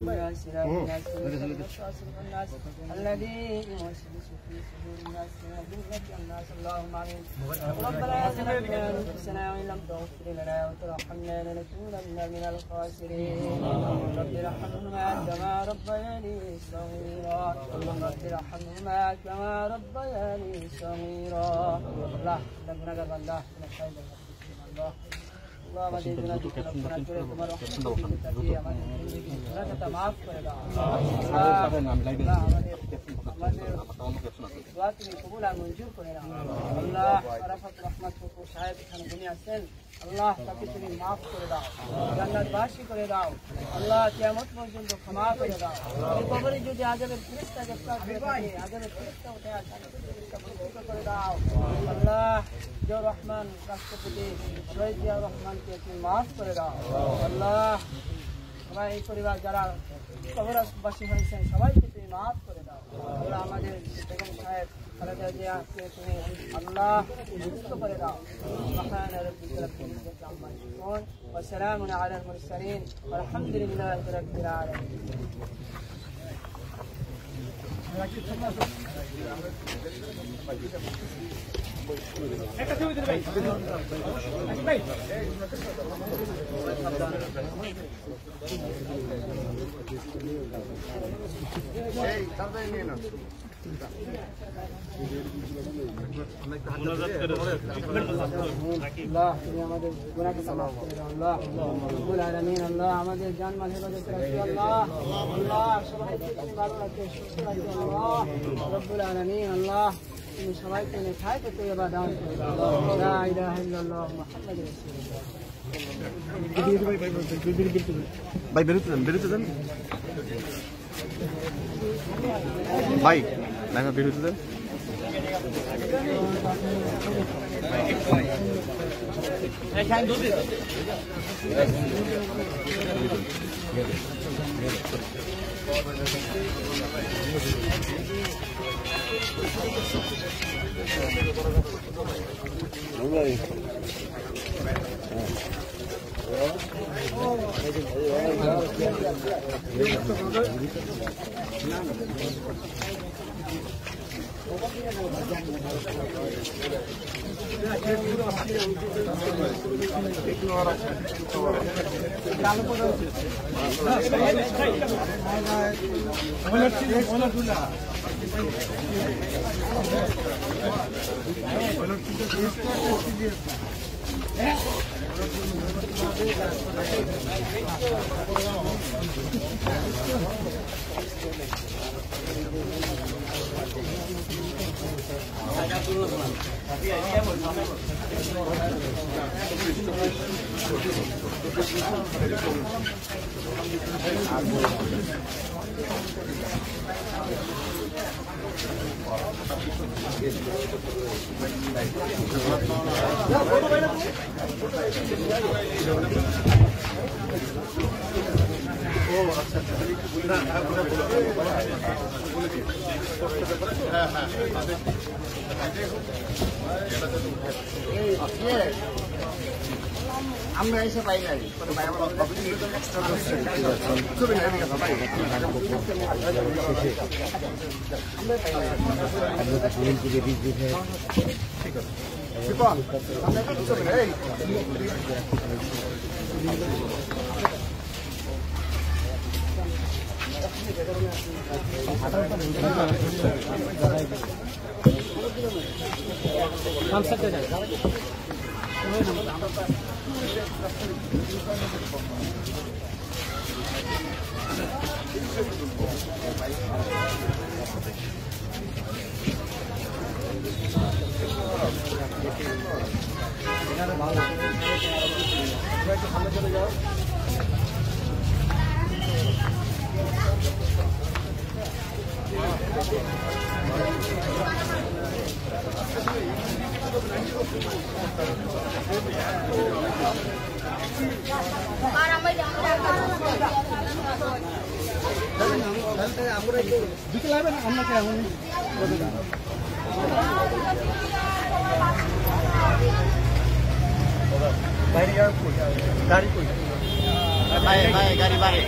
الناس الذي يوسوس في صدور الناس من الجنة والناس اللهم آمين. ربنا ظلمنا أنفسنا وإن لم تغفر لنا وترحمنا لنكونن من الخاسرين. رب ارحمهما كما ربياني صغيرا. رب ارحمهما كما ربياني صغيرا. الله لنا الله من خير الله Allah আমাদের গুনাহ ক্ষমা করে তোমার রহমত দিয়ে আমাদের গুনাহটা maaf করে দাও। আমাদের দোয়া তুমি কবুল আর মঞ্জুর করে নাও। আল্লাহ আরাফাত রহমত ফকু সাহেব এখানে বলে আছেন, আল্লাহ তাকে তুমি maaf করে দাও, জান্নাতবাসী করে দাও। আল্লাহ কিয়ামত পর্যন্ত ক্ষমা করে দাও। এই কবরে যদি আযাবের ফেরেশতা গ্রেফতার করে থাকে, আযাবের ফেরেশতা উঠে আসে, ফেরেশতা পরিশুদ্ধ করে দাও। আল্লাহ জিয়া রহমান রাষ্ট্রপতি শহীদ জিয়া রহমানকে তুমি maaf করে দাও। আল্লাহ আমার এই পরিবার যারা কবরবাসী হয়েছেন সবাইকে তুমি maaf করে দাও। আল্লাহ আমাদের বেগম সাহেব খালেদা জিয়াকে তুমি আল্লাহ মুক্ত করে দাও। সুবহান রাব্বিকা রাব্বিল ইজ্জাতি আম্মা ইয়াসিফুন ওয়া সালামুন আলাল মুরসালিন ওয়ালহামদুলিল্লাহি রাব্বিল আলামিন। একটা ছবি দিন ভাই। ভাই এই তারপরে নিয়ে নাও। আল্লাহ তুমি আমাদের গুনাহকে মাফ করে দাও। আল্লাহ রব্বুল আলামিন আল্লাহ আমাদের জান মাল হেফাজত রাখো। আল্লাহ আল্লাহ সবাইকে তুমি ভালো রাখো, সুস্থ রাখো। আল্লাহ রব্বুল আলামিন আল্লাহ তুমি সবাইকে নেখায় করতে এবার দান করে দাও। লা ইলাহা ইল্লাল্লাহ মুহাম্মাদুর রাসূলুল্লাহ। ভাই বেরোতে দেন ভাই, লাইভে বেরোতে দেন। আমরা এসে পাই নাই গাড়ি গাড়ি